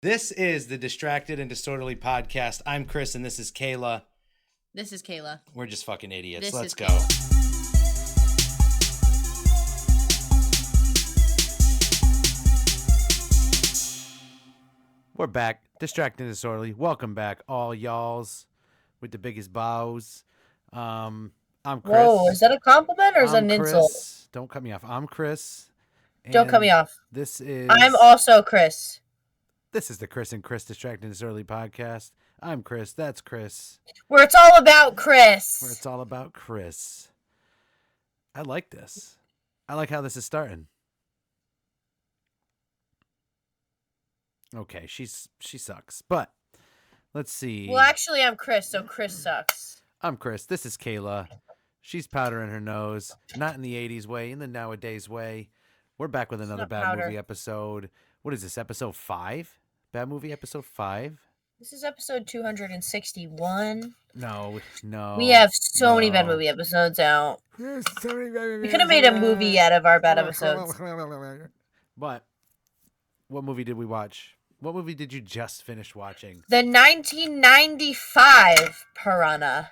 This is the Distracted and Disorderly podcast. I'm Chris, and this is Kayla. This is Kayla. We're just fucking idiots. This Let's is go. Kayla. We're back. Distracted and Disorderly. Welcome back, all y'alls with the biggest bows. I'm Chris. Whoa, is that a compliment or is that an Chris. insult? Don't cut me off. I'm Chris. Don't cut me off. This is... I'm also Chris. This is the Chris and Chris Distracted and Disorderly podcast. I'm Chris. That's Chris. Where it's all about Chris. Where it's all about Chris. I like this. I like how this is starting. Okay, she sucks. But let's see. Well, actually, I'm Chris, so Chris sucks. I'm Chris. This is Kayla. She's powder in her nose. Not in the 80s way, in the nowadays way. We're back with another bad movie episode. What is this, episode 5? Bad movie episode 5? This is episode 261. No. We have so many bad movie episodes out. We could have made a movie out of our bad episodes. But what movie did we watch? What movie did you just finish watching? The 1995 Piranha.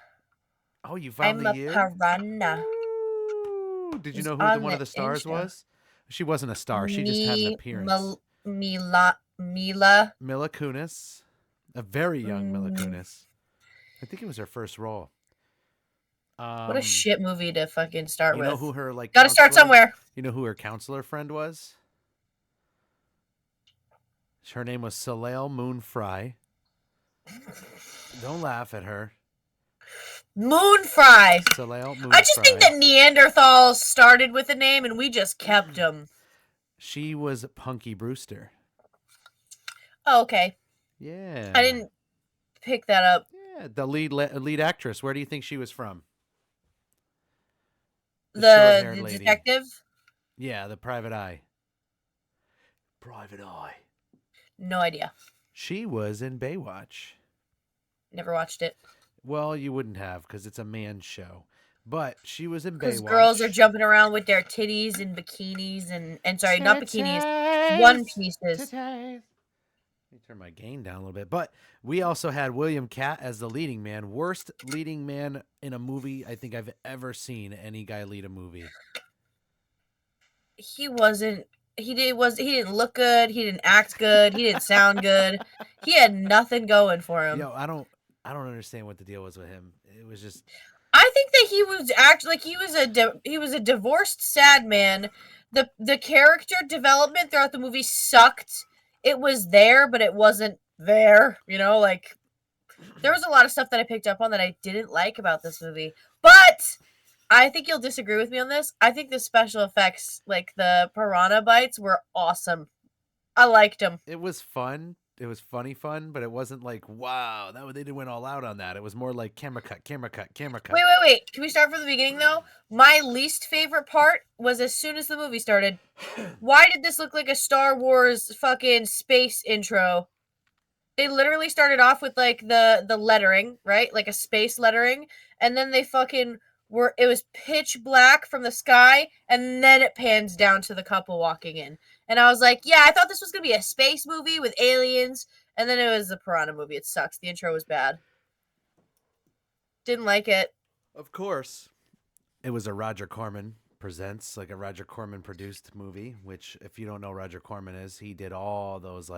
Oh, you found the year? I'm a piranha. Ooh. Did you know who one of the stars was? She wasn't a star. She just had an appearance. Mila Kunis. A very young Mila Kunis. I think it was her first role. What a shit movie to fucking start with. You know who her Gotta start somewhere. You know who her counselor friend was? Her name was Soleil Moon Frye. Don't laugh at her. Moon Fry. Soleil Moon I just think that Neanderthals started with a name and we just kept them. She was Punky Brewster. Oh, okay. Yeah. I didn't pick that up. Yeah, the lead actress. Where do you think she was from? The detective? Yeah, the private eye. Private eye. No idea. She was in Baywatch. Never watched it. Well, you wouldn't have because it's a man's show. But she was in Baywatch. Because girls are jumping around with their titties and bikinis and sorry, not bikinis, one pieces. Let me turn my gain down a little bit. But we also had William Catt as the leading man. Worst leading man in a movie I think I've ever seen any guy lead a movie. He didn't look good, he didn't act good, he didn't sound good. He had nothing going for him. Yo, I don't understand what the deal was with him. It was just I think that he was actually like he was a divorced sad man. The character development throughout the movie sucked. It was there, but it wasn't there. You know, like there was a lot of stuff that I picked up on that I didn't like about this movie. But I think you'll disagree with me on this. I think the special effects, like the piranha bites, were awesome. I liked them. It was fun. It was funny fun, but it wasn't like, wow, they didn't went all out on that. It was more like camera cut. Wait. Can we start from the beginning, though? My least favorite part was as soon as the movie started. Why did this look like a Star Wars fucking space intro? They literally started off with, like, the lettering, right? Like a space lettering. And then they fucking it was pitch black from the sky, and then it pans down to the couple walking in. And I was like, yeah, I thought this was going to be a space movie with aliens. And then it was a piranha movie. It sucks. The intro was bad. Didn't like it. Of course. It was a Roger Corman presents, like a Roger Corman produced movie, which if you don't know Roger Corman is, he did all those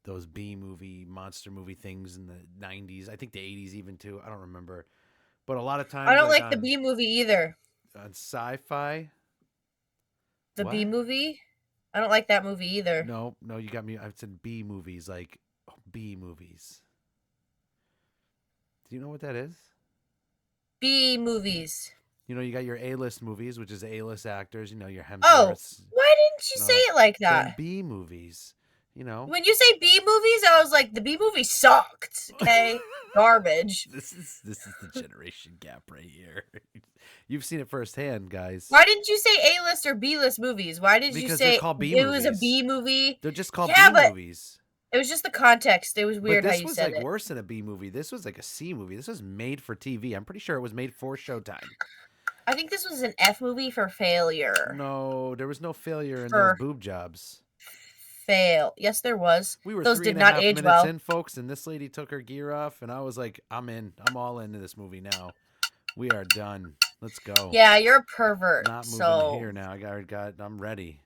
those B movie, monster movie things in the 90s. I think the 80s even too. I don't remember. But a lot of times I don't like the B movie either. On Sci-Fi. The B movie? I don't like that movie either. No, you got me. I've said B movies, like B movies. Do you know what that is? B movies. You know, you got your A-list movies, which is A-list actors. You know, your Hemsworths. Oh, why didn't you say it like that? B movies. You know, when you say B movies, I was like, the B movie sucked. Okay, garbage. This is the generation gap right here. You've seen it firsthand, guys. Why didn't you say A-list or B-list movies? Why did you say it was a B movie? They're just called B movies. It was just the context. It was weird how you said it. This was like worse than a B movie. This was like a C movie. This was made for TV. I'm pretty sure it was made for Showtime. I think this was an F movie for failure. No, there was no failure in those boob jobs. fail. Yes, there was. We were Those three did and a not half age minutes well. in, folks, and this lady took her gear off, and I was like, I'm in. I'm all into this movie now. We are done. Let's go. Yeah, you're a pervert. Not moving So here now. I'm ready.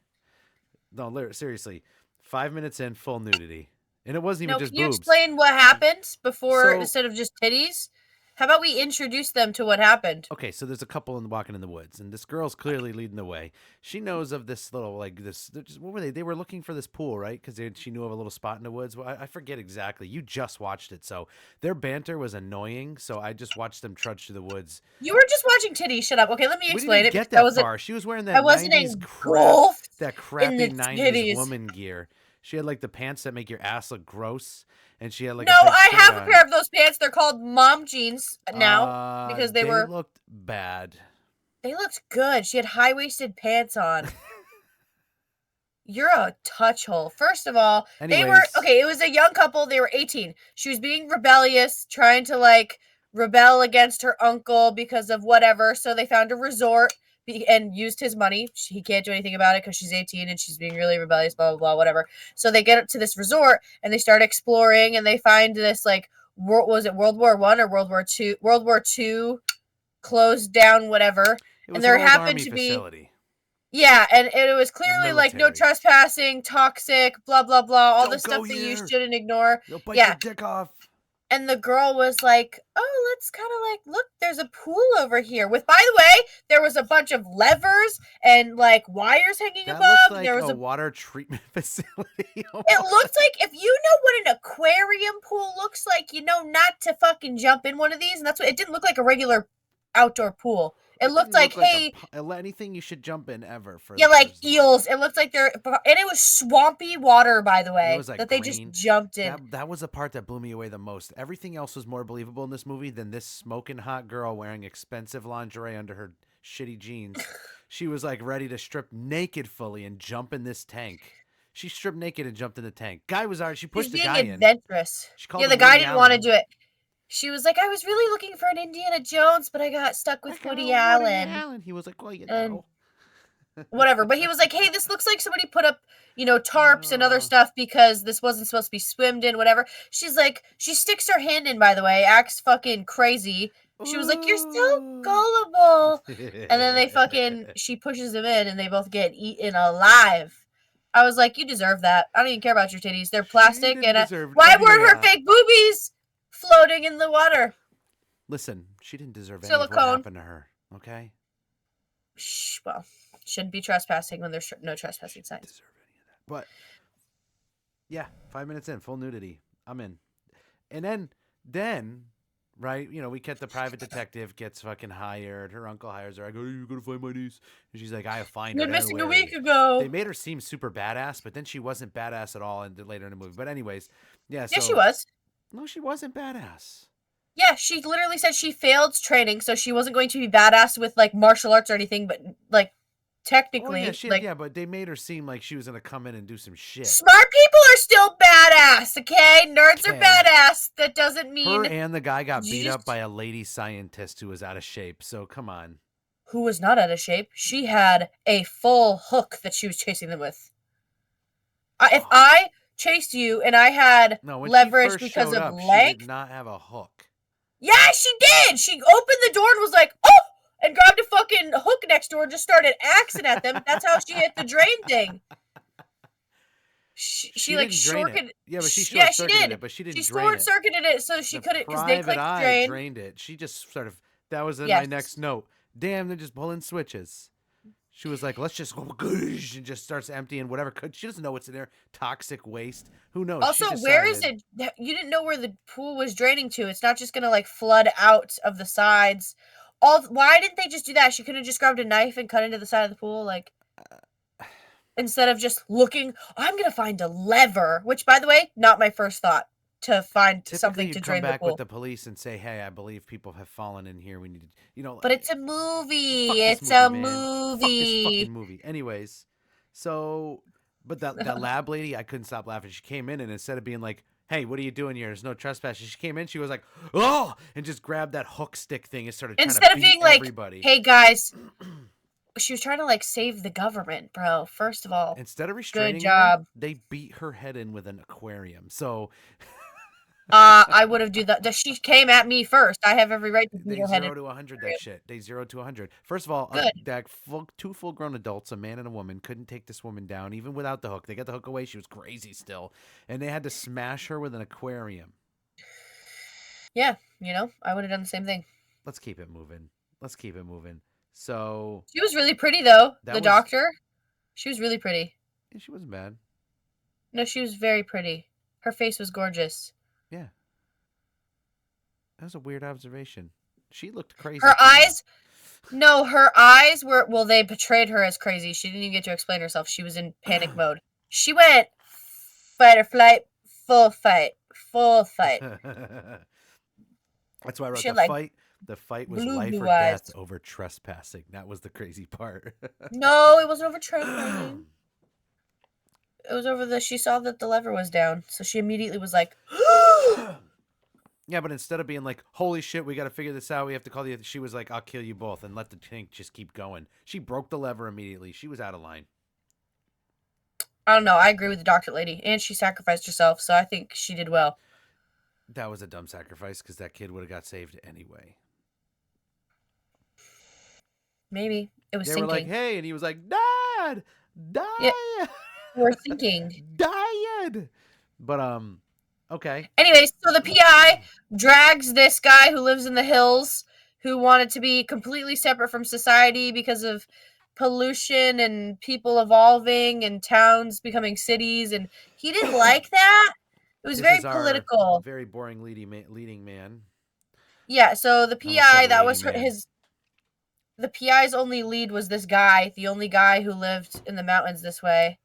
No, seriously. 5 minutes in, full nudity. And it wasn't even no, just can you boobs. explain what happened before So instead of just titties? How about we introduce them to what happened? okay, so there's a couple walking in the woods, and this girl's clearly leading the way. She knows of this little what were they? They were looking for this pool, right? Because she knew of a little spot in the woods. Well, I forget exactly. You just watched it, so their banter was annoying. So I just watched them trudge through the woods. You were just watching titties. Shut up. Okay, let me We didn't explain even it get because that far. She was wearing that I wasn't 90s crap, engulfed that in crappy the 90s titties. woman gear. She had like the pants that make your ass look gross, and she had like No, a big I shirt have a on. pair of those pants. They're called mom jeans now because They looked bad. they looked good. She had high-waisted pants on. You're a touch hole. First of all, they were Anyways, okay. It was a young couple. They were 18. She was being rebellious, trying to like rebel against her uncle because of whatever. So they found a resort and used his money. He can't do anything about it because she's 18 and she's being really rebellious, blah, blah, blah, whatever. So they get up to this resort and they start exploring and they find this like, was it World War I or World War II? World War II closed down, whatever. it And was an there old happened army to be. facility. Yeah, and it was clearly like no military. trespassing, toxic, blah blah blah, all Don't the go stuff that you here. shouldn't ignore. They'll bite Yeah, your dick off. and the girl was like, "Oh, let's kind of like look. There's a pool over here." With, by the way, there was a bunch of levers and like wires hanging That looked above. like There was a a. water treatment facility. It looked like if you know what an aquarium pool looks like, you know not to fucking jump in one of these, and that's what it didn't look like a regular outdoor pool. It looked didn't like, look like hey, anything you should jump in ever. yeah, like eels. It looked like they're, and it was swampy water, by the way, It was like that they just jumped in. That was the part that blew me away the most. Everything else was more believable in this movie than this smoking hot girl wearing expensive lingerie under her shitty jeans. She was like ready to strip naked fully and jump in this tank. She stripped naked and jumped in the tank. Guy was already. She pushed the guy in. Adventurous. She called Yeah, the him guy Woody didn't want to Allen. do it. She was like, I was really looking for an Indiana Jones, but I got stuck with Woody Allen. He was like, well, you And know. whatever. But he was like, hey, this looks like somebody put up, tarps and other stuff because this wasn't supposed to be swimmed in, whatever. She's like, she sticks her hand in, by the way, acts fucking crazy. She was like, you're so gullible. And then she pushes him in and they both get eaten alive. I was like, you deserve that. I don't even care about your titties. They're plastic. And why weren't her fake boobies floating in the water? Listen, she didn't deserve any of what happened to her, okay? Shh, well, shouldn't be trespassing when there's no trespassing signs. Deserve any of that. But, yeah, 5 minutes in, full nudity. I'm in. And then, right, we get the private detective gets fucking hired. Her uncle hires her. I go, you're going to find my niece. And she's like, I find her. You're missing a week ago. They made her seem super badass, but then she wasn't badass at all later in the movie. But anyways, yeah. Yeah, she was. No, she wasn't badass. Yeah, she literally said she failed training, so she wasn't going to be badass with, like, martial arts or anything, but, like, technically. But they made her seem like she was going to come in and do some shit. Smart people are still badass, okay? Nerds are badass. That doesn't mean... Her and the guy got beat up by a lady scientist who was out of shape, so come on. Who was not out of shape. She had a full hook that she was chasing them with. If I chased you and I had leverage because of length... She did not have a hook. Yeah, she did! She opened the door and was like, oh! And grabbed a fucking hook next door and just started axing at them. That's how she hit the drain thing. She like short-circuited. Yeah, but she short-circuited it, but she didn't drain it. She short-circuited it so she couldn't, because they clicked the drain. drained it. She just sort of, that was in my next note. Damn, they're just pulling switches. She was like, let's just go, and just starts emptying whatever. She doesn't know what's in there. Toxic waste. Who knows? Also, where is it? You didn't know where the pool was draining to. It's not just going to like flood out of the sides. Why didn't they just do that? She could have just grabbed a knife and cut into the side of the pool, like, instead of just looking. I'm going to find a lever, which, by the way, not my first thought, to find something to drain the pool. Come back with the police and say, hey, I believe people have fallen in here. We need to, But it's a movie. It's a movie. Fuck this fucking movie. Anyways, so, but that lab lady, I couldn't stop laughing. She came in and instead of being like, hey, what are you doing here? There's no trespassing. She came in, she was like, oh, and just grabbed that hook stick thing and started trying to beat everybody. Hey, guys, she was trying to like save the government, bro. First of all, Instead of good restraining her, job. they beat her head in with an aquarium. So I would have do that. She came at me first. I have every right to beat they her head in. 0 to 100 that shit. They 0 to 100. First of all, Good. two full grown adults, a man and a woman, couldn't take this woman down even without the hook. They got the hook away. She was crazy still, and they had to smash her with an aquarium. Yeah, I would have done the same thing. Let's keep it moving. Let's keep it moving. So She was really pretty though. that The was. doctor. She was really pretty. She wasn't bad. No, she was very pretty. Her face was gorgeous. Yeah, that was a weird observation. She looked crazy. Her eyes. No, her eyes were. Well, they portrayed her as crazy. She didn't even get to explain herself. She was in panic mode. She went fight or flight, full fight, full fight. That's why I wrote She the had, like, fight. The fight was blue life or eyes. death over trespassing. That was the crazy part. No, it wasn't over trespassing. It was over she saw that the lever was down, so she immediately was like, Yeah, but instead of being like, holy shit, we got to figure this out, we have to call she was like, I'll kill you both and let the tank just keep going. She broke the lever immediately. She was out of line. I don't know. I agree with the doctor lady, and she sacrificed herself, so I think she did well. That was a dumb sacrifice because that kid would have got saved anyway. Maybe. It was They sinking. were like, hey, and he was like, Dad! Dad! Yeah, we're sinking. Dad! But, okay. Anyway, so the PI drags this guy who lives in the hills, who wanted to be completely separate from society because of pollution and people evolving and towns becoming cities, and he didn't like that. It was very political. Very boring leading man. Yeah, so the Almost said PI, that was lady man. the PI's only lead was this guy, the only guy who lived in the mountains this way.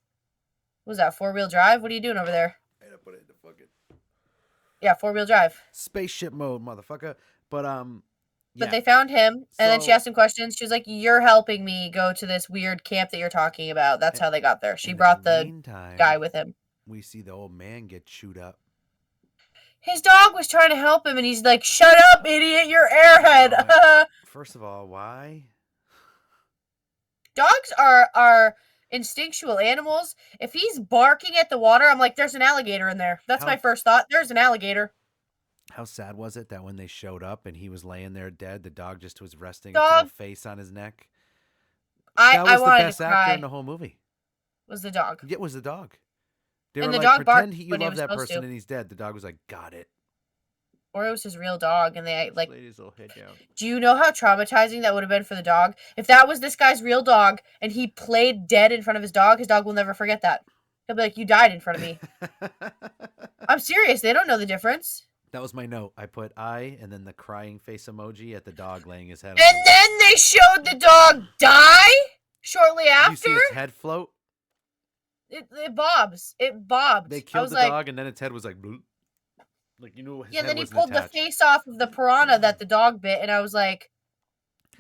What was that, 4-wheel drive? What are you doing over there? I had to put it in the fucking Yeah, 4-wheel drive. spaceship mode, motherfucker. But yeah. But they found him, and then she asked him questions. She was like, "You're helping me go to this weird camp that you're talking about." That's how they got there. She brought the guy with him. We see the old man get chewed up. His dog was trying to help him, and he's like, "Shut up, idiot! You're airhead." First of all, why? Dogs are instinctual animals. If he's barking at the water, I'm like, "There's an alligator in there." That's my first thought. There's an alligator. How sad was it that when they showed up and he was laying there dead, the dog just was resting its little face on his neck? That was the best actor in the whole movie. Was the dog? It was the dog. They and were the like, dog barked pretend you love that person and he's dead. The dog was like, got it. Or it was his real dog, and they like. Laid his little head down. Do you know how traumatizing that would have been for the dog? If that was this guy's real dog and he played dead in front of his dog will never forget that. He'll be like, "You died in front of me." I'm serious. They don't know the difference. That was my note. I put I and then the crying face emoji at the dog laying his head on. And then they showed the dog die shortly after. You see its head float? It bobs. It bobbed. They killed the dog and then its head was like, bloop. Like, you know, his head then he wasn't pulled attached. the face off of the piranha that the dog bit, and I was like,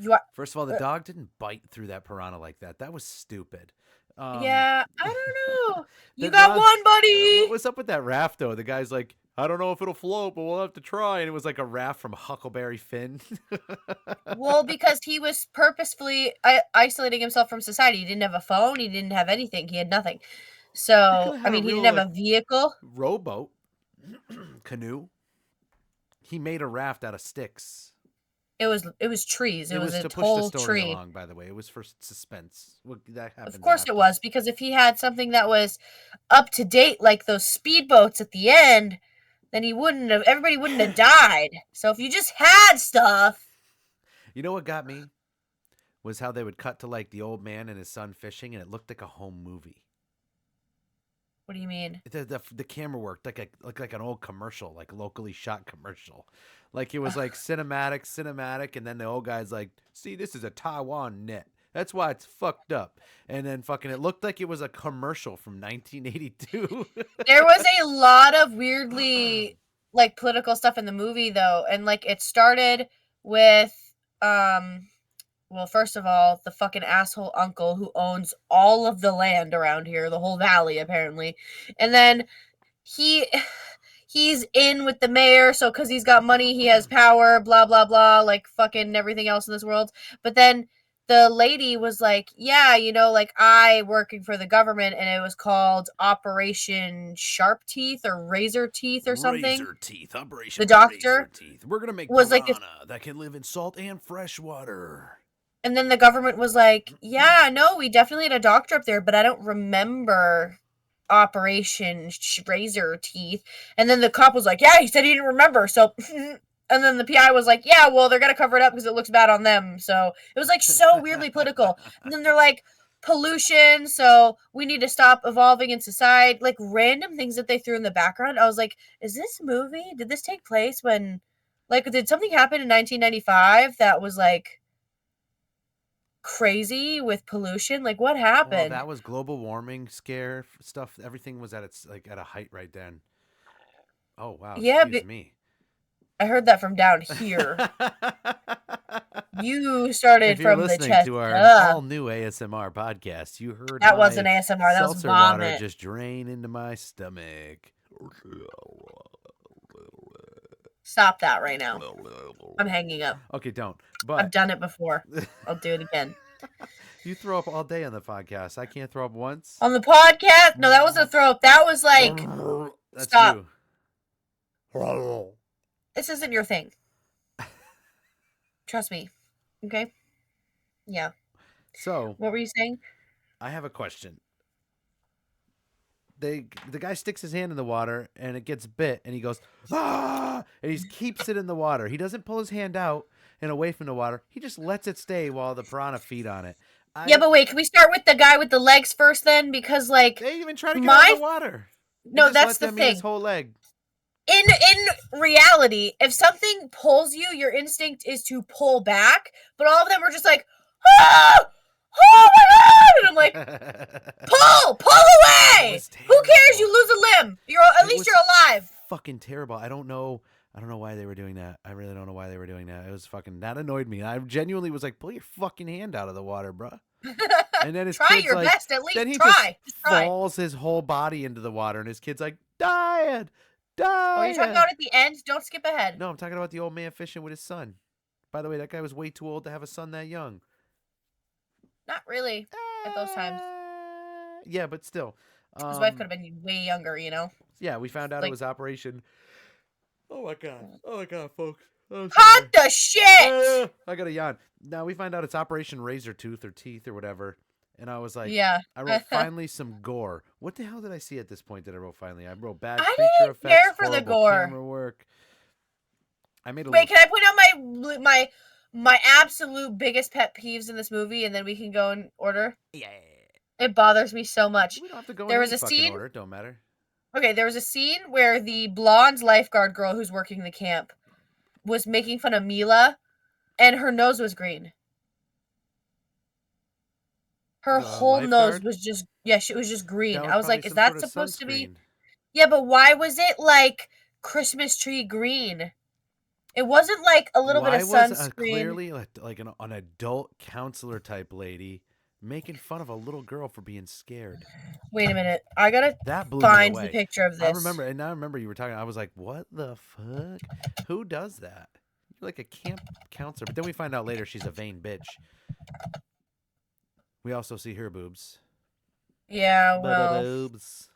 "You are." First of all, the dog didn't bite through that piranha like that. That was stupid. Yeah, I don't know. You got one, buddy. What's up with that raft though? The guy's like, I don't know if it'll float, but we'll have to try. And it was like a raft from Huckleberry Finn. Well, because he was purposefully isolating himself from society. He didn't have a phone. He didn't have anything. He had nothing. So, I mean, he didn't have a vehicle. Rowboat. Canoe. He made a raft out of sticks. It was trees. It was a to push whole the story tree. along, by the way. It was for suspense. That happens Of course after. it was, because if he had something that was up to date, like those speedboats at the end, then everybody wouldn't have died. So if you just had stuff. You know what got me? Was how they would cut to like the old man and his son fishing, and it looked like a home movie. What do you mean? The camera worked like an old commercial, like locally shot commercial. Like it was like cinematic, and then the old guy's like, see, this is a Taiwan net. That's why it's fucked up. And then fucking it looked like it was a commercial from 1982. There was a lot of weirdly like political stuff in the movie though, and like it started with well, first of all, the fucking asshole uncle who owns all of the land around here, the whole valley apparently. And then he's in with the mayor, so cuz he's got money, he has power, blah blah blah, like fucking everything else in this world. But then the lady was like, yeah, like I working for the government, and it was called Operation Sharp Teeth or Razor Teeth or something. Razor Teeth, Operation The Razor doctor Teeth. We're gonna make was like, piranha that can live in salt and fresh water. and then the government was like, yeah, no, we definitely had a doctor up there, but I don't remember Operation Razor Teeth. And then the cop was like, yeah, he said he didn't remember. So, and then the PI was like, yeah, well, they're going to cover it up because it looks bad on them. So it was like so weirdly political. And then they're like, pollution. So we need to stop evolving in society. Like random things that they threw in the background. I was like, is this movie? Did this take place when, like, did something happen in 1995 that was like crazy with pollution? Like, what Well, happened? that was global warming scare stuff. Everything was at its like at a height right then. Oh wow, Yeah, excuse me. I heard that from down here. You started If you're from the listening chest to our up. all new ASMR podcast, you heard That my wasn't ASMR. That was seltzer water vomit. just drain into my stomach. Stop that right now. I'm hanging up. Okay, don't. I've But done it before. I'll do it again. you throw up all day on the podcast. I can't throw up once. On the podcast? No, that wasn't a throw up. That was like, That's stop. you. This isn't your thing. Trust me. Okay? Yeah. So, What were you saying? I have a question. The guy sticks his hand in the water and it gets bit and he goes and he keeps it in the water. He doesn't pull his hand out and away from the water. He just lets it stay while the piranha feed on it. Yeah, but wait, can we start with the guy with the legs first then? Because like they even try to get out of the water. No, that's the thing. His whole leg. In reality, if something pulls you, your instinct is to pull back. But all of them are just like, oh my god! And I'm like, pull away! Who cares? You lose a limb. At least you're alive. Fucking terrible. I don't know why they were doing that. I really don't know why they were doing that. It was fucking that annoyed me. I genuinely was like, pull your fucking hand out of the water, bro. And then his try kid's your like, best at least. Then he just falls his whole body into the water, and his kid's like, Dad. Oh, you're talking about at the end? Don't skip ahead. No, I'm talking about the old man fishing with his son. By the way, that guy was way too old to have a son that young. Not really at those times. Yeah, but still. His wife could have been way younger, Yeah, we found out it was Operation. Oh my god, folks. Cut the shit! I got a yawn. Now we find out it's Operation Razor Tooth or Teeth or whatever. And I was like, yeah. I wrote finally some gore. What the hell did I see at this point that I wrote finally? I wrote bad I creature didn't effects, care for the horrible gore. camera work. I made a Wait, can I point out my absolute biggest pet peeves in this movie, and then we can go in order? Yeah. It bothers me so much. We don't have to go there in was any a fucking scene. Order. Don't matter. Okay, there was a scene where the blonde lifeguard girl who's working the camp was making fun of Mila, and her nose was green. Her whole nose was just it was just green. I was like, is that supposed to be? Yeah, but why was it like Christmas tree green? It wasn't like a little bit of sunscreen. Was clearly like an adult counselor type lady making fun of a little girl for being scared. Wait a minute. I gotta find the picture of this. I remember you were talking. I was like, what the fuck? Who does that? You're like a camp counselor. But then we find out later she's a vain bitch. We also see her boobs. Yeah, well. Boobs.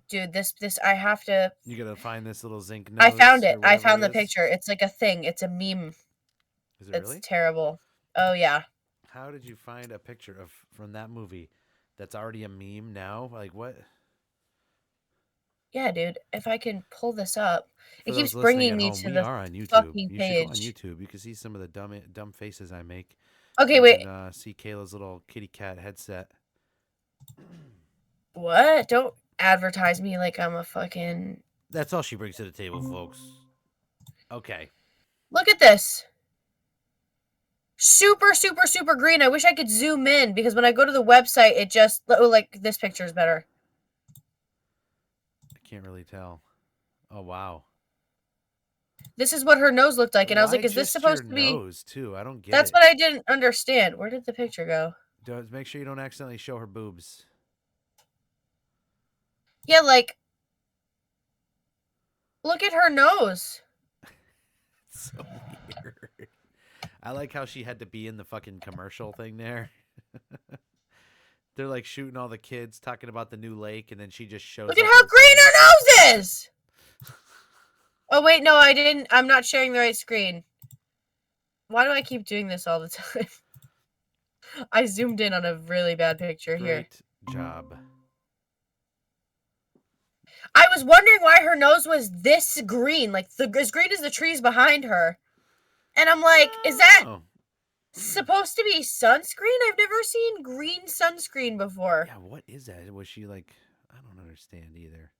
Dude, this I have to. You gotta find this little zinc nose. I found it. I found the picture. It's like a thing. It's a meme. Is it really? It's terrible. Oh yeah. How did you find a picture from that movie that's already a meme now? Like what? Yeah, dude. If I can pull this up, it keeps bringing me to the fucking page. On YouTube, you can see some of the dumb faces I make. Okay, wait. See Kayla's little kitty cat headset. What? Don't advertise me like I'm a fucking. That's all she brings to the table, folks. Okay. Look at this. Super, super, super green. I wish I could zoom in because when I go to the website, it just like this picture is better. I can't really tell. Oh wow. This is what her nose looked like, and I was like, "Is this supposed to be?" Nose too. I don't get That's it. what I didn't understand. Where did the picture go? Make sure you don't accidentally show her boobs. Yeah, like, look at her nose. So weird. I like how she had to be in the fucking commercial thing there. They're like shooting all the kids talking about the new lake, and then she just shows Look at up how with a green sign. her nose is! Oh, wait, no, I didn't. I'm not sharing the right screen. Why do I keep doing this all the time? I zoomed in on a really bad picture here. Great job. I was wondering why her nose was this green, like as green as the trees behind her. And I'm like, is that Oh, supposed to be sunscreen? I've never seen green sunscreen before. yeah. What is that? Was she like? I don't understand either.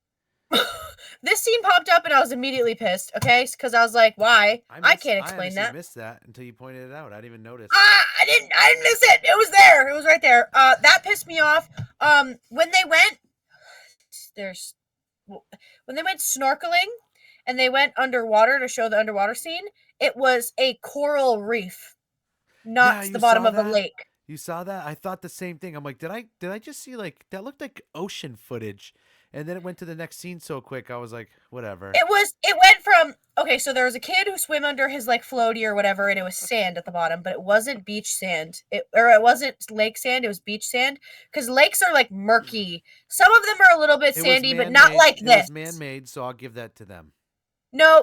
This scene popped up and I was immediately pissed, okay? Because I was like, why? I can't I explain honestly that. missed that until you pointed it out. I didn't even notice. I didn't miss it. It was there. It was right there. That pissed me off. When they went snorkeling and they went underwater to show the underwater scene, it was a coral reef, not Yeah, the you bottom saw of a that. lake. You saw that? I thought the same thing. I'm like, did I just see like that looked like ocean footage, and then it went to the next scene so quick. I was like, whatever. It went from, okay, so there was a kid who swam under his like floaty or whatever, and it was sand at the bottom, but it wasn't beach sand. It wasn't lake sand, it was beach sand. Because lakes are like murky. Some of them are a little bit It was sandy, but man not made. like It was this. man made, so I'll give that to them. No.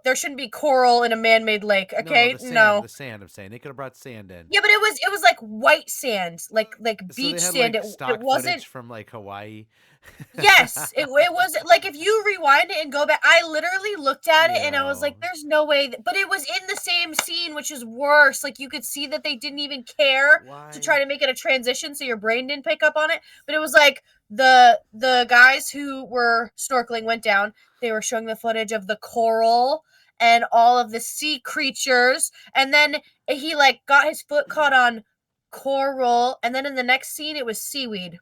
There shouldn't be coral in a man-made lake. Okay, The sand. I'm saying they could have brought sand in. Yeah, but it was like white sand, like So beach they had sand. like It stock wasn't. footage from like Hawaii. Yes, it was like if you rewind it and go back. I literally looked at it and I was like, Yo. "There's no way." But it was in the same scene, which is worse. Like you could see that they didn't even care Why? to try to make it a transition, so your brain didn't pick up on it. But it was like the guys who were snorkeling went down. They were showing the footage of the coral and all of the sea creatures, and then he like got his foot caught on coral, and then in the next scene it was seaweed.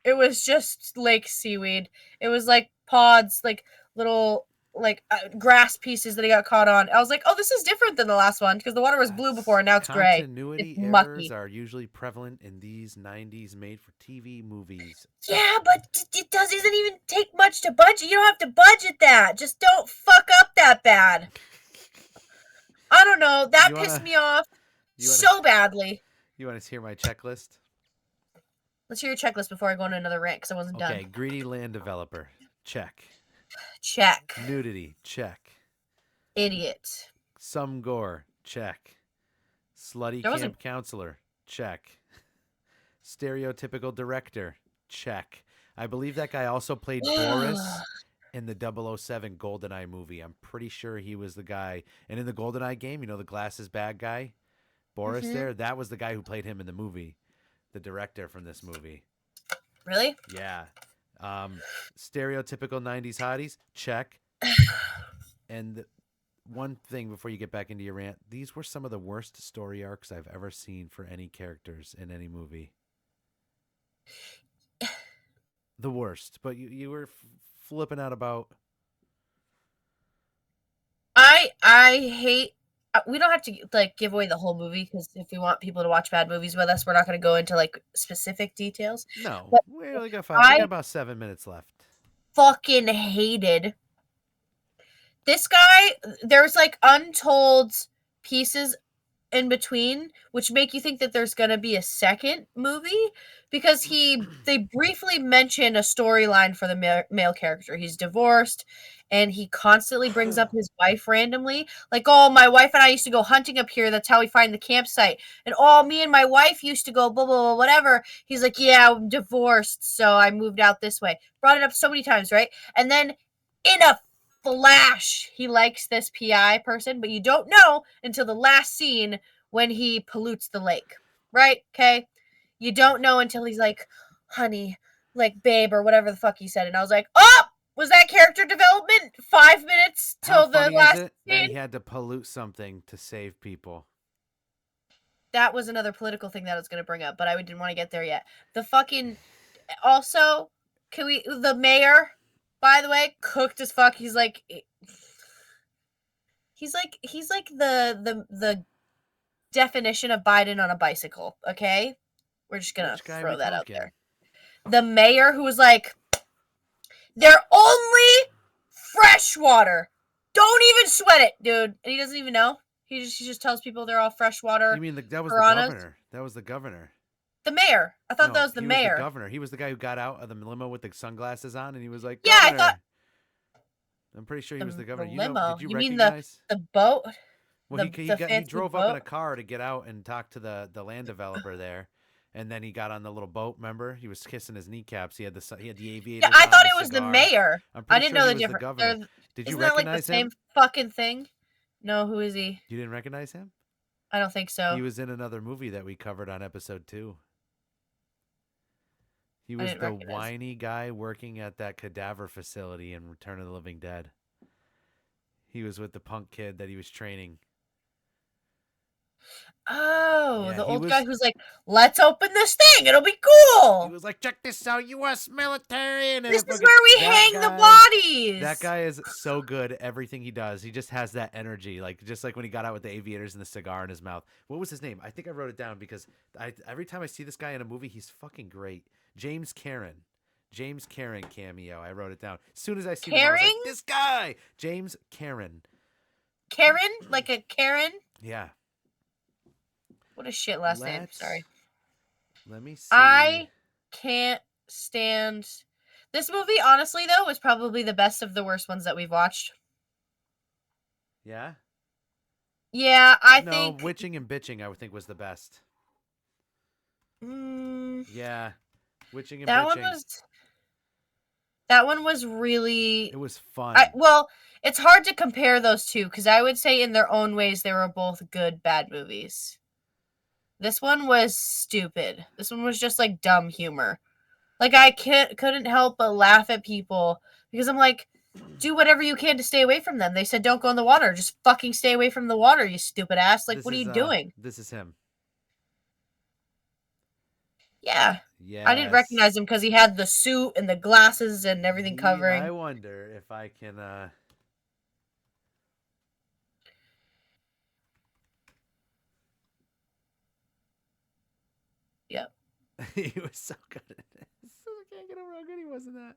It was just lake seaweed. It was like pods, like little like grass pieces that he got caught on. I was like, oh, this is different than the last one because the water was blue before and now it's gray. It's Continuity errors mucky. are usually prevalent in these 90s made for TV movies. Yeah, but it doesn't even take much to budget. You don't have to budget that. Just don't fuck up that bad. I don't know. That pissed me off so badly. You want to hear my checklist? Let's hear your checklist before I go into another rant because I wasn't done. Okay, greedy land developer. Check. Check. Nudity. Check. Idiot. Some gore. Check. Slutty camp counselor. Check. Stereotypical director. Check. I believe that guy also played Boris in the 007 GoldenEye movie. I'm pretty sure he was the guy. And in the GoldenEye game, you know, the glasses bag guy, Boris there, that was the guy who played him in the movie, the director from this movie. Really? Yeah. Stereotypical 90s hotties. Check. And one thing before you get back into your rant, these were some of the worst story arcs I've ever seen for any characters in any movie. The worst, but you were flipping out about. I hate. We don't have to like give away the whole movie because if we want people to watch bad movies with us, we're not going to go into like specific details. No, but we only got 5. We got about 7 minutes left. Fucking hated this guy. There's like untold pieces in between which make you think that there's going to be a second movie because they briefly mention a storyline for the male character. He's divorced and he constantly brings up his wife randomly, like, oh, my wife and I used to go hunting up here, that's how we find the campsite, and oh, me and my wife used to go blah blah blah whatever. He's like, yeah, I'm divorced, so I moved out this way. Brought it up so many times, right? And then in a flash, he likes this PI person, but you don't know until the last scene when he pollutes the lake, right? Okay, you don't know until he's like, honey, like, babe, or whatever the fuck he said. And I was like, oh, was that character development? 5 minutes till the last scene? That he had to pollute something to save people. That was another political thing that I was going to bring up, but I didn't want to get there yet. The fucking, also, the mayor, by the way, cooked as fuck. He's like the definition of Biden on a bicycle, okay? We're just gonna throw that out there. The mayor who was like, they're only fresh water. Don't even sweat it, dude. And he doesn't even know. He just tells people they're all freshwater You mean that was the piranhas. governor? That was the governor. The mayor. I thought that No, was the he was the mayor. governor. He was the guy who got out of the limo with the sunglasses on, and he was like, Yeah, I thought "Governor." I'm pretty sure he was the the governor. You know? limo. Did you You mean recognize? the boat? Well, The he fancy drove up in boat? a car to get out and talk to the land developer there, and then he got on the little boat. Remember, he was kissing his kneecaps. He had the Yeah, aviators I on, thought the it was the cigar. mayor. I'm I pretty didn't sure know he the was the difference. governor. Did you Isn't that like the recognize same him? fucking thing? No, who is he? You didn't recognize him? I don't think He so. was in another movie that we covered on episode 2. He I was didn't the recognize. whiny guy working at that cadaver facility in Return of the Living Dead. He was with the punk kid that he was training. Oh, Yeah, the he old guy was. who's like, "Let's open this thing. It'll be He cool. was like, "Check this out, U.S. military," and This then is fucking where we that hang the guy. That bodies." guy is so good at everything he does. He just has that energy, like just like when he got out with the aviators and the cigar in his mouth. What was his name? I think I wrote it down because every time I see this guy in a movie, he's fucking great. James Karen. James Karen cameo. I wrote it down. As soon as I seen him, I was like, Caring? "This guy, James Karen." Karen? Like a Karen? Yeah. What a shit last name. Sorry. Let me see. I can't stand this movie. Honestly, though, was probably the best of the worst ones that we've watched. Yeah. Yeah, I No, think. Witching and Bitching, I would think was the best. Mm, Yeah. Witching and that one Bitching. was. That one was really. It was fun. Well, it's hard to compare those two because I would say in their own ways they were both good bad movies. This one was stupid. This one was just like dumb humor. Like I couldn't help but laugh at people because I'm like, do whatever you can to stay away from them. They said don't go in the water. Just fucking stay away from the water, you stupid ass. Like, what are you doing? This is him. Yeah. I didn't Yes. recognize him because he had the suit and the glasses and everything I covering. wonder if I can Yep. he was so good at this. I can't get over how good he was in that.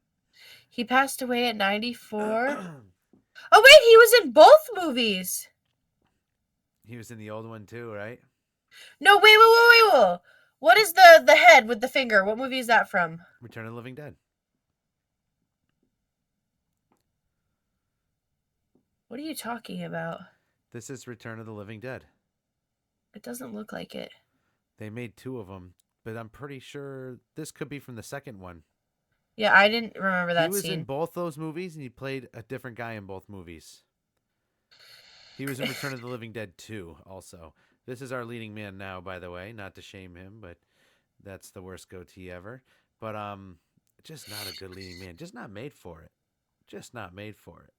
He passed away at 94. Oh wait, he was in both movies. He was in the old one too, right? No, wait. What is the head with the finger? What movie is that from? Return of the Living Dead. What are you talking about? This is Return of the Living Dead. It doesn't look like it. They made 2 of them, but I'm pretty sure this could be from the second one. Yeah, I didn't remember that He was scene. in both those movies, and he played a different guy in both movies. He was in Return of the Living Dead 2 also. This is our leading man now, by the way. Not to shame him, but that's the worst goatee ever. But just not a good leading man. Just not made for it. Just not made for it.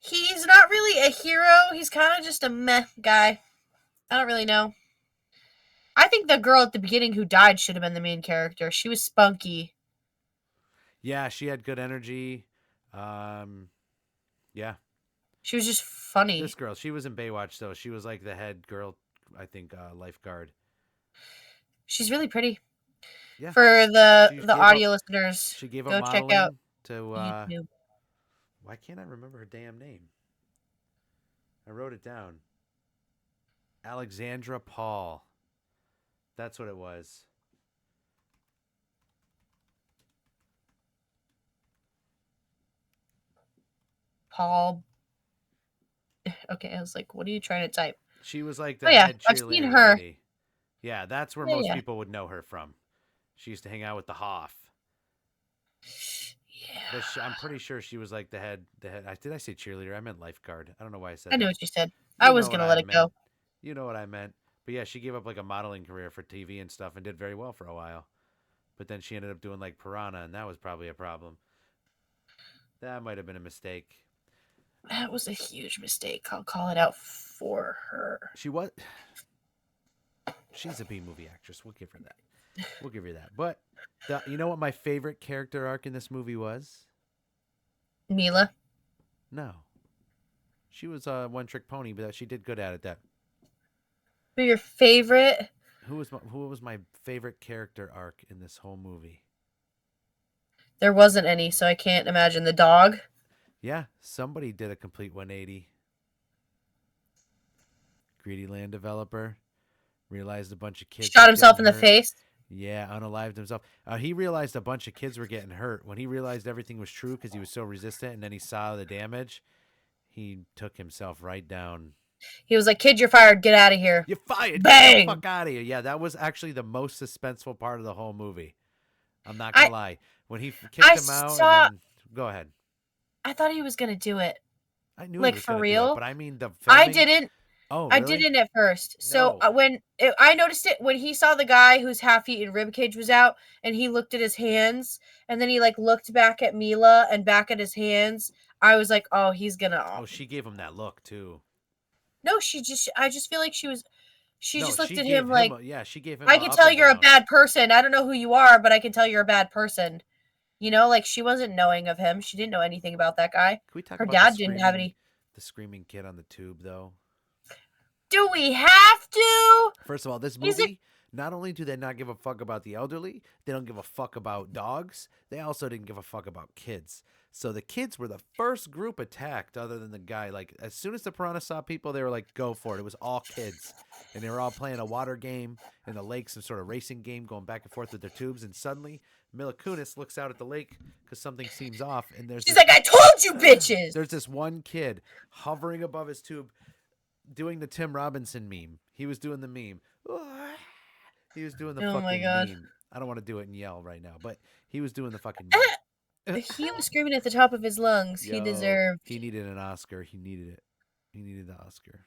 He's not really a hero. He's kind of just a meh guy. I don't really know. I think the girl at the beginning who died should have been the main character. She was spunky. Yeah, she had good energy. Yeah. She was just funny. This girl, she was in Baywatch, though. She was like the head girl, I think, lifeguard. She's really pretty. Yeah. For the audio listeners, she gave go up check out modeling to YouTube. why can't I remember her damn name? I wrote it down. Alexandra Paul. That's what it was. Paul. Okay, I was like, what are you trying to type? She was like the head cheerleader I've seen her. lady. Yeah, that's where most people would know her from. She used to hang out with the Hoff. Yeah. I'm pretty sure she was like the head. Did I say cheerleader? I meant lifeguard. I don't know why I said I that. know what you said. I was going to let it go. You know what I meant. But yeah, she gave up like a modeling career for TV and stuff and did very well for a while. But then she ended up doing like Piranha, and that was probably a problem. That might have been a mistake. That was a huge mistake. I'll call it out for her. She's a B movie actress. We'll give her that. We'll give her that. But you know what my favorite character arc in this movie was? Mila. No. She was a one-trick pony, but she did good at it. But your favorite? Who was my favorite character arc in this whole movie? There wasn't any, so I can't imagine. The dog? Yeah, somebody did a complete 180. Greedy land developer realized a bunch of kids Shot was himself getting in the hurt. face. Yeah, unalived himself. He realized a bunch of kids were getting hurt. When he realized everything was true because he was so resistant, and then he saw the damage, he took himself right down. He was like, "Kid, you're fired. Get out of here." You're fired. Get the Bang. fuck out of here. Yeah, that was actually the most suspenseful part of the whole movie. I'm not gonna I lie. When he kicked I him out, and saw. then go ahead. I thought he was gonna do it. I knew he Like was for gonna do it, real. but I mean the I filming. didn't. Oh, I really? didn't at first. So No. I noticed it when he saw the guy whose half-eaten rib cage was out, and he looked at his hands, and then he like looked back at Mila and back at his hands. I was like, oh, he's gonna. Oh, she gave him that look too. No, she just. I just feel like she was. She No, just looked she at gave him him. like, Yeah, she gave him I a can up tell and you're a down. bad person. I don't know who you are, but I can tell you're a bad person. You know, like she wasn't knowing of him. She didn't know anything about that guy. Can we talk Her about the dad didn't have screaming, any. kid on the tube though? Do we have to? First of all, this He's a. movie, not only do they not give a fuck about the elderly, they don't give a fuck about dogs, they also didn't give a fuck about kids. So the kids were the first group attacked other than the guy. Like, as soon as the piranha saw people, they were like, go for it. It was all kids. And they were all playing a water game in the lake, some sort of racing game, going back and forth with their tubes. And suddenly, Mila Kunis looks out at the lake because something seems off. And She's like, I told you, bitches. there's this one kid hovering above his tube doing the Tim Robinson meme. He was doing the meme. He was doing the Oh my fucking god. meme. I don't want to do it and yell right now, but he was doing the fucking meme. He was screaming at the top of his lungs. He Yo, deserved. he needed an Oscar. He needed it. He needed the Oscar.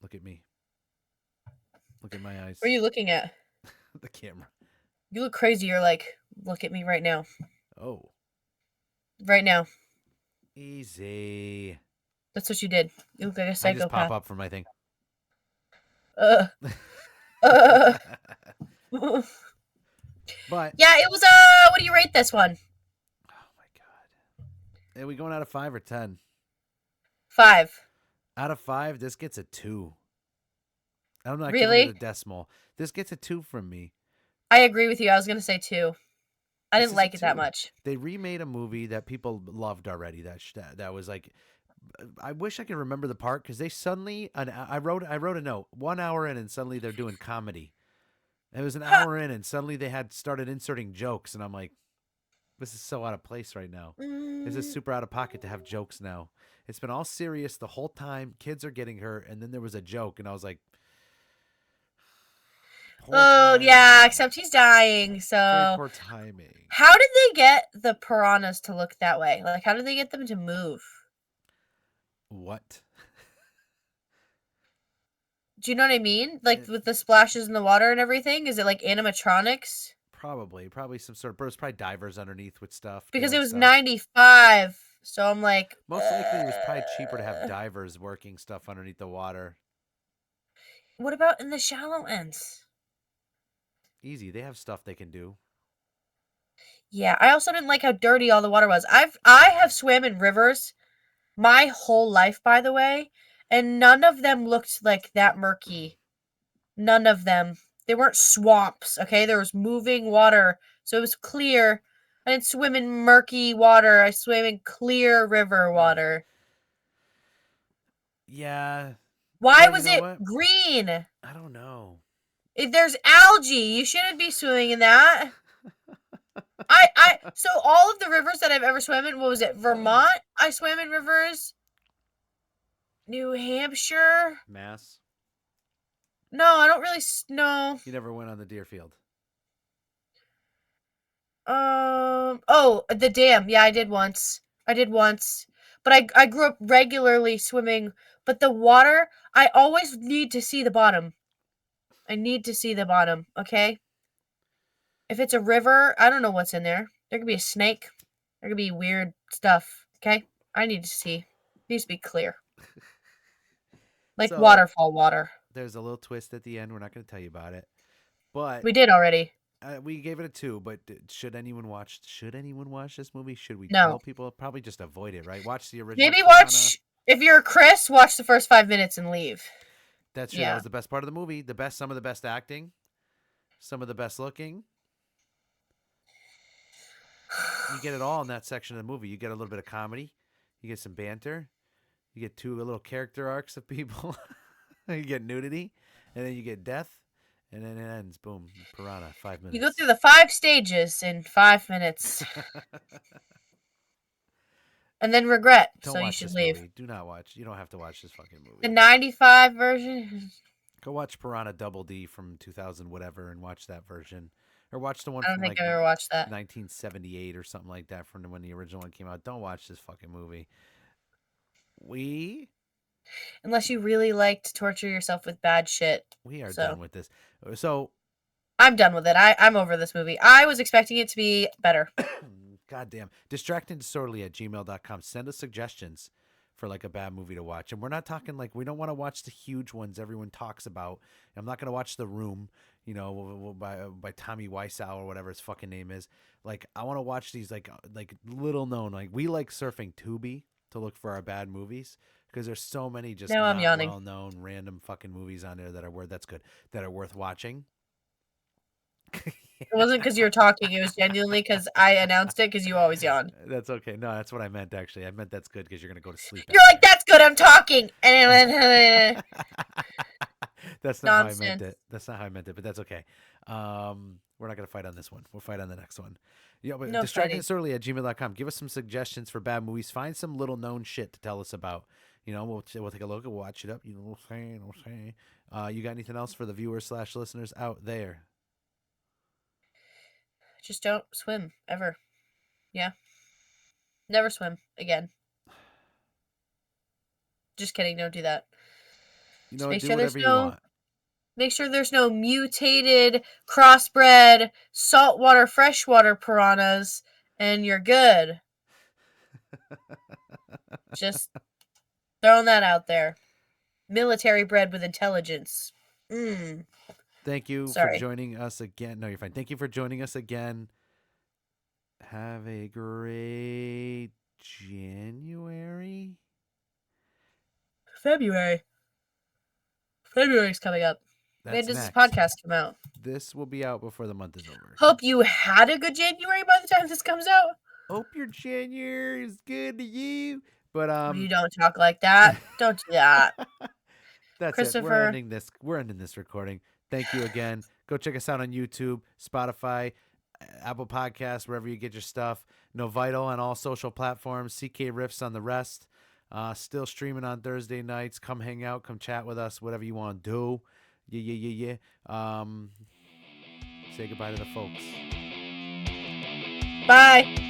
Look at me. Look at my eyes. What are you looking at? The camera. You look crazy. You're like, look at me right now. Oh, Right now. easy. That's what you did. You look like a I just pop psychopath. up from my thing. Uh. Uh. But Yeah, it was what do you rate this one? oh my god. Are we going out of 5 or 10? 5. Out of 5, this gets a 2. I'm not giving Really? it a decimal. This gets a 2 from me. I agree with you. I was gonna say 2. I This didn't is like a it that 2. much. They remade a movie that people loved already. That was like, I wish I could remember the part because they suddenly I wrote a note 1 hour in and suddenly they're doing comedy. It was an hour in and suddenly they had started inserting jokes and I'm like, this is so out of place right now. This is Mm. super out of pocket to have jokes now. It's been all serious the whole time. Kids are getting hurt, and then there was a joke, and I was like, Oh yeah, except he's dying. very So poor timing. how did they get the piranhas to look that way? Like, how did they get them to move? What? Do you know what I mean? Like with the splashes in the water and everything? Is it like animatronics? Probably some sort of. But it was probably divers underneath with stuff. Because it Doing was stuff. 95. So I'm like, Most likely, it was probably cheaper to have divers working stuff underneath the water. what about in the shallow ends? Easy. They have stuff they can do. Yeah, I also didn't like how dirty all the water was. I have swam in rivers my whole life, by the way, and none of them looked like that murky. None of them. They weren't swamps, okay? There was moving water, so it was clear. I didn't swim in murky water. I swam in clear river water. Yeah. Why Well, you was know it what? green? I don't know. If there's algae, you shouldn't be swimming in that. So all of the rivers that I've ever swam in, what was it? Vermont? I swam in rivers. New Hampshire? Mass. No, I don't really no. You never went on the Deerfield. Oh, the dam. Yeah, I did once. But I grew up regularly swimming, but the water, I always need to see the bottom. I need to see the bottom, okay? If it's a river, I don't know what's in there. There could be a snake. There could be weird stuff, okay? I need to see. It needs to be clear. Like So, waterfall water. There's a little twist at the end. We're not going to tell you about it. But We did already. we gave it a 2, but should anyone watch this movie? Should we No. tell people? Probably just avoid it, right? Watch the original. Maybe Piranha. watch, if you're Chris, watch the first 5 minutes and leave. That's true. Yeah. That was the best part of the movie. Some of the best acting, some of the best looking. You get it all in that section of the movie. You get a little bit of comedy, you get some banter, you get two little character arcs of people, you get nudity, and then you get death, and then it ends. Boom, Piranha. 5 minutes. You go through the 5 stages in 5 minutes. And then regret. Don't So you watch should this leave. movie. Do not watch. You don't have to watch this fucking movie. The 95 version. Go watch Piranha Double D from 2000 whatever and watch that version. Or watch the one I don't from think like I've ever watched that. 1978 or something like that from when the original one came out. Don't watch this fucking movie. Unless you really like to torture yourself with bad shit. We are done with this. So I'm done with it. I'm over this movie. I was expecting it to be better. goddamn. Distractingdisorderly@gmail.com. Send us suggestions for like a bad movie to watch. And we're not talking like we don't want to watch the huge ones everyone talks about. I'm not going to watch The Room, by Tommy Wiseau or whatever his fucking name is. Like I want to watch these like little known, like we like surfing Tubi to look for our bad movies because there's so many just Now I'm not yawning. well known random fucking movies on there that are worth watching. It wasn't because you were talking. It was genuinely because I announced it because you always yawn. That's okay. No, that's what I meant, actually. I meant that's good because you're going to go to sleep. You're like, that's good. I'm talking. And That's not how I meant it. That's not how I meant it, but that's okay. We're not going to fight on this one. We'll fight on the next one. Yeah, but No distractingdisorderly@gmail.com. Give us some suggestions for bad movies. Find some little known shit to tell us about. We'll take a look and watch it up. We'll say. You got anything else for the viewers/listeners out there? Just don't swim ever. Yeah. Never swim again. Just kidding. Don't do that. Do whatever you want. Make sure there's no mutated, crossbred, saltwater, freshwater piranhas, and you're good. Just throwing that out there. Military bred with intelligence. Thank you for joining us again. No, you're fine. Thank you for joining us again. Have a great January. February's coming up. When does this podcast come out? This will be out before the month is over. Hope you had a good January by the time this comes out. Hope your January is good to you. But you don't talk like that. Don't do that. That's Christofer. it. We're ending this recording. Thank you again. Go check us out on YouTube, Spotify, Apple Podcasts, wherever you get your stuff. Novitle on all social platforms. CKRiffs on the rest. Still streaming on Thursday nights. Come hang out. Come chat with us. Whatever you want to do. Yeah. Say goodbye to the folks. Bye.